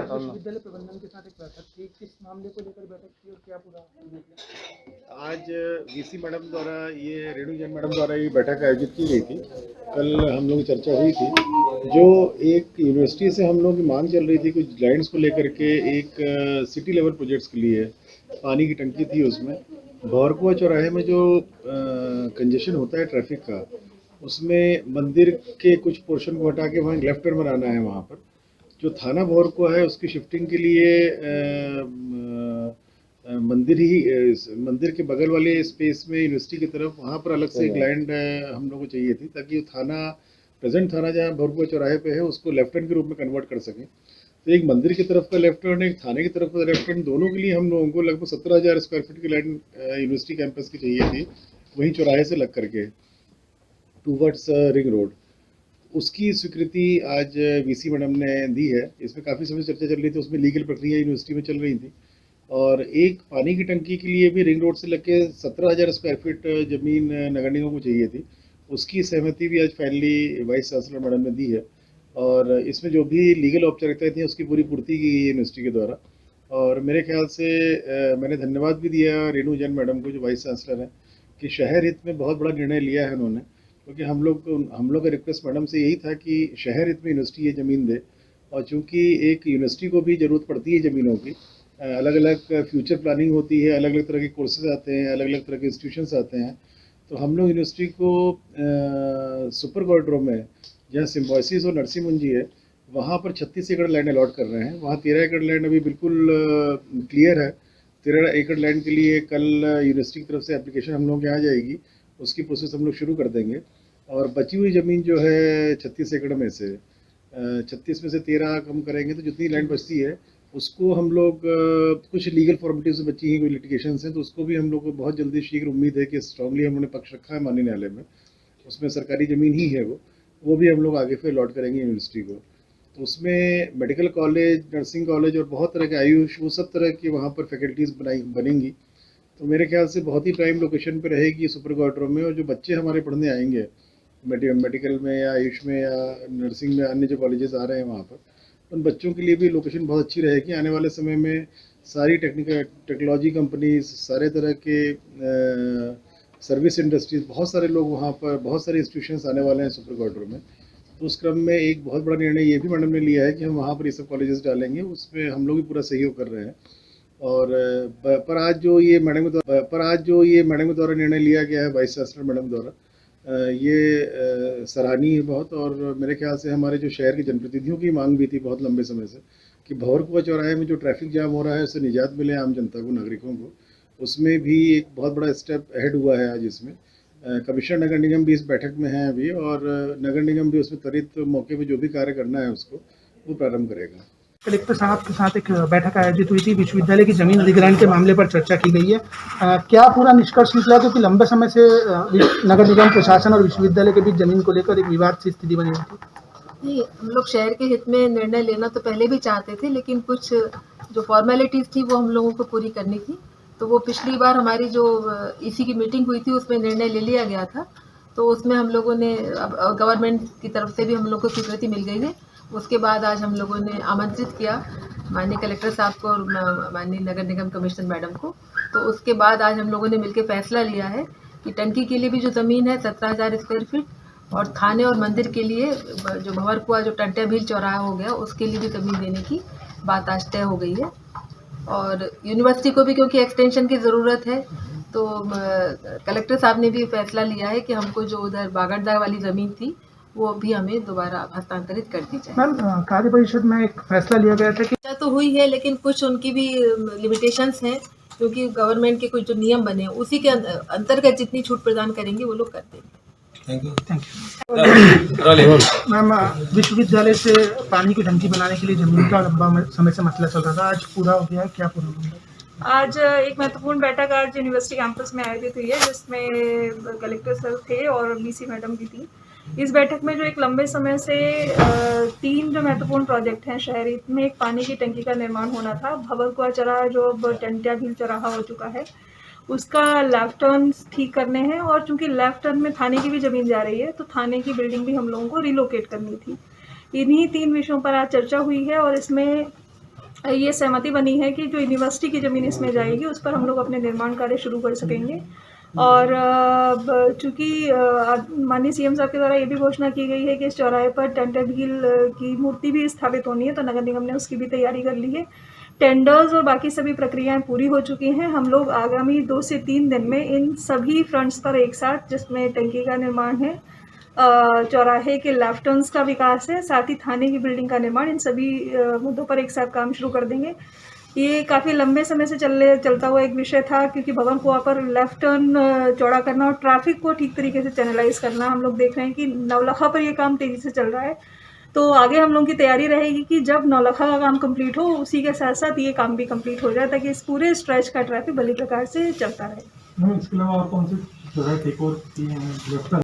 आज विश्वविद्यालय प्रबंधन के साथ एक बैठक थी, किस मामले को लेकर बैठक थी और क्या पूरा निकला? आज वीसी मैडम द्वारा रेणु जैन मैडम द्वारा ये बैठक आयोजित की गई थी। कल हम लोग चर्चा हुई थी, जो एक यूनिवर्सिटी से हम लोग की मांग चल रही थी कुछ लैंड्स को लेकर के, एक सिटी लेवल प्रोजेक्ट्स के लिए पानी की टंकी थी। उसमें भौरकुआ चौराहे में जो कंजेशन होता है ट्रैफिक का, उसमें मंदिर के कुछ पोर्शन को हटा के वहाँ लेफ्ट टर्न बनाना है। वहाँ पर जो थाना भौरकुआ है उसकी शिफ्टिंग के लिए मंदिर के बगल वाले स्पेस में यूनिवर्सिटी की तरफ वहाँ पर अलग से एक लैंड हम लोग को चाहिए थी, ताकि थाना प्रेजेंट थाना जहाँ भौरकुआ चौराहे पे है उसको लेफ्ट टर्न के रूप में कन्वर्ट कर सकें। तो एक मंदिर की तरफ का लेफ्ट टर्न, एक थाने की तरफ का लेफ्ट टर्न, दोनों के लिए हम लोगों को लगभग 17,000 स्क्वायर फीट की लैंड यूनिवर्सिटी कैंपस की चाहिए थी, वहीं चौराहे से लग करके टूवर्ड्स रिंग रोड। उसकी स्वीकृति आज वीसी मैडम ने दी है। इसमें काफ़ी समय चर्चा चल रही थी, उसमें लीगल प्रक्रिया यूनिवर्सिटी में चल रही थी, और एक पानी की टंकी के लिए भी रिंग रोड से लग के 17,000 स्क्वायर फीट ज़मीन नगर निगम को चाहिए थी। उसकी सहमति भी आज फाइनली वाइस चांसलर मैडम ने दी है, और इसमें जो भी लीगल औपचारिकताएं थी उसकी पूरी पूर्ति की गई यूनिवर्सिटी के द्वारा। और मेरे ख्याल से मैंने धन्यवाद भी दिया रेणु जैन मैडम को, जो वाइस चांसलर हैं, कि शहर हित में बहुत बड़ा निर्णय लिया है उन्होंने। क्योंकि हम लोग का रिक्वेस्ट मैडम से यही था कि शहर हित में यूनिवर्सिटी ये ज़मीन दे, और चूंकि एक यूनिवर्सिटी को भी ज़रूरत पड़ती है ज़मीनों की, अलग अलग फ्यूचर प्लानिंग होती है, अलग अलग तरह के कोर्सेज आते हैं, अलग अलग तरह के इंस्टीट्यूशंस आते हैं, तो हम लोग यूनिवर्सिटी को सुपर कॉरिडोर में जहाँ सिम्बोसिस और नरसिंह मुंजी है वहाँ पर 36 एकड़ लैंड अलॉट कर रहे हैं। वहाँ 13 एकड़ लैंड अभी बिल्कुल क्लियर है। 13 एकड़ लैंड के लिए कल यूनिवर्सिटी की तरफ से एप्लीकेशन हम लोग के यहाँ जाएगी, उसकी प्रोसेस हम लोग शुरू कर देंगे। और बची हुई ज़मीन जो है 36 एकड़ में से 36 में से 13 कम करेंगे तो जितनी लैंड बचती है उसको हम लोग कुछ लीगल फॉर्मेलिटीज बची हैं, कोई लिटिगेशंस हैं, तो उसको भी हम लोग को बहुत जल्दी शीघ्र उम्मीद है कि स्ट्रांगली हम लोगों ने पक्ष रखा है माननीय न्यायालय में, उसमें सरकारी ज़मीन ही है वो भी हम लोग आगे फिर अलॉट करेंगे यूनिवर्सिटी को। तो उसमें मेडिकल कॉलेज, नर्सिंग कॉलेज और बहुत तरह के आयुष, वो सब तरह की वहाँ पर फैकल्टीज़ बनेंगी। तो मेरे ख्याल से बहुत ही प्राइम लोकेशन पे रहेगी सुपर क्वार्टर में, और जो बच्चे हमारे पढ़ने आएंगे मेडिकल में या आयुष में या नर्सिंग में, अन्य जो कॉलेजेस आ रहे हैं वहाँ पर, उन बच्चों के लिए भी लोकेशन बहुत अच्छी रहेगी। आने वाले समय में सारी टेक्नोलॉजी कंपनीज, सारे तरह के सर्विस इंडस्ट्रीज, बहुत सारे लोग वहाँ पर, बहुत सारे इंस्टीट्यूशंस आने वाले हैं सुपर क्वार्टर में। तो उस क्रम में एक बहुत बड़ा निर्णय ये भी मैडम ने लिया है कि हम वहाँ पर ये सब कॉलेजेस डालेंगे, उसमें हम लोग भी पूरा सहयोग कर रहे हैं। और पर आज जो ये मैडम के द्वारा निर्णय लिया गया है वाइस चांसलर मैडम द्वारा, ये सराहनीय है बहुत। और मेरे ख्याल से हमारे जो शहर के जनप्रतिनिधियों की मांग भी थी बहुत लंबे समय से कि भौरकुआ चौराहे में जो ट्रैफिक जाम हो रहा है उससे निजात मिले आम जनता को, नागरिकों को, उसमें भी एक बहुत बड़ा स्टेप अहेड हुआ है आज इसमें। कमिश्नर नगर निगम भी इस बैठक में है अभी, और नगर निगम भी उसमें त्वरित मौके पर जो भी कार्य करना है उसको वो प्रारंभ करेगा। कलेक्टर साहब के साथ एक बैठक आयोजित हुई थी, विश्वविद्यालय की जमीन अधिग्रहण के मामले पर चर्चा की गई है। क्या पूरा निष्कर्ष निकला? क्योंकि लंबे समय से नगर निगम प्रशासन और विश्वविद्यालय के बीच जमीन को लेकर एक विवाद सी स्थिति बनी हुई थी। नहीं, हम लोग शहर के हित में निर्णय लेना तो पहले भी चाहते थे, लेकिन कुछ जो फॉर्मेलिटीज़ थी वो हम लोगों को पूरी करनी थी। तो वो पिछली बार हमारी जो ईसी की मीटिंग हुई थी उसमें निर्णय ले लिया गया था, तो उसमें हम लोगों ने गवर्नमेंट की तरफ से भी हम लोग को स्वीकृति मिल गई है। उसके बाद आज हम लोगों ने आमंत्रित किया माननीय कलेक्टर साहब को और माननीय नगर निगम कमिश्नर मैडम को। तो उसके बाद आज हम लोगों ने मिलकर फैसला लिया है कि टंकी के लिए भी जो ज़मीन है 17,000 स्क्वायर फीट, और थाने और मंदिर के लिए जो भंवरकुआ जो टंटिया भील चौराहा हो गया उसके लिए भी ज़मीन देने की बात आज तय हो गई है। और यूनिवर्सिटी को भी क्योंकि एक्सटेंशन की ज़रूरत है, तो कलेक्टर साहब ने भी फैसला लिया है कि हमको जो उधर बागड़दा वाली ज़मीन थी वो भी हमें दोबारा हस्तांतरित कर दी जाए। मैम, कार्य परिषद में एक फैसला लिया गया था कि तो हुई है, लेकिन कुछ उनकी भी लिमिटेशंस हैं, क्योंकि गवर्नमेंट के कुछ जो नियम बने हैं उसी के अंतर्गत जितनी छूट प्रदान करेंगे वो लोग कर देंगे। Thank you. मैम, विश्वविद्यालय से पानी की टंकी बनाने के लिए जमीन का लंबा समय से मसला चल रहा था, आज पूरा हो गया है, क्या पूरा हो गया? आज एक महत्वपूर्ण बैठक आज यूनिवर्सिटी कैंपस में आयोजित हुई है, जिसमें कलेक्टर सर थे और वीसी मैडम भी थी। इस बैठक में जो एक लंबे समय से 3 जो महत्वपूर्ण प्रोजेक्ट हैं शहरी में, एक पानी की टंकी का निर्माण होना था, भंवरकुआ चौराहा जो अब टंटिया भील चौराहा हो चुका है, उसका लेफ्ट टर्न ठीक करने हैं, और चूंकि लेफ्ट टर्न में थाने की भी ज़मीन जा रही है तो थाने की बिल्डिंग भी हम लोगों को रिलोकेट करनी थी। इन्हीं 3 विषयों पर आज चर्चा हुई है, और इसमें ये सहमति बनी है कि जो यूनिवर्सिटी की ज़मीन इसमें जाएगी उस पर हम लोग अपने निर्माण कार्य शुरू कर सकेंगे। और चूँकि माननीय सीएम साहब के द्वारा ये भी घोषणा की गई है कि इस चौराहे पर टेंटेड व्हील की मूर्ति भी स्थापित होनी है, तो नगर निगम ने उसकी भी तैयारी कर ली है। टेंडर्स और बाकी सभी प्रक्रियाएं पूरी हो चुकी हैं। हम लोग आगामी 2 से 3 दिन में इन सभी फ्रंट्स पर एक साथ, जिसमें टंकी का निर्माण है, चौराहे के लेफ्ट टर्न्स का विकास है, साथ ही थाने की बिल्डिंग का निर्माण, इन सभी मुद्दों पर एक साथ काम शुरू कर देंगे। ये काफ़ी लंबे समय से चलता हुआ एक विषय था, क्योंकि भवन कुआं पर लेफ्ट टर्न चौड़ा करना और ट्रैफिक को ठीक तरीके से चैनलाइज करना, हम लोग देख रहे हैं कि नवलखा पर ये काम तेज़ी से चल रहा है। तो आगे हम लोगों की तैयारी रहेगी कि जब नौलखा का काम कंप्लीट हो, उसी के साथ साथ ये काम भी कंप्लीट हो जाए, ताकि इस पूरे स्ट्रेच का ट्रैफिक भली प्रकार से चलता रहे। इसके अलावा आप कौन से जगह टेक ओवर किए हैं?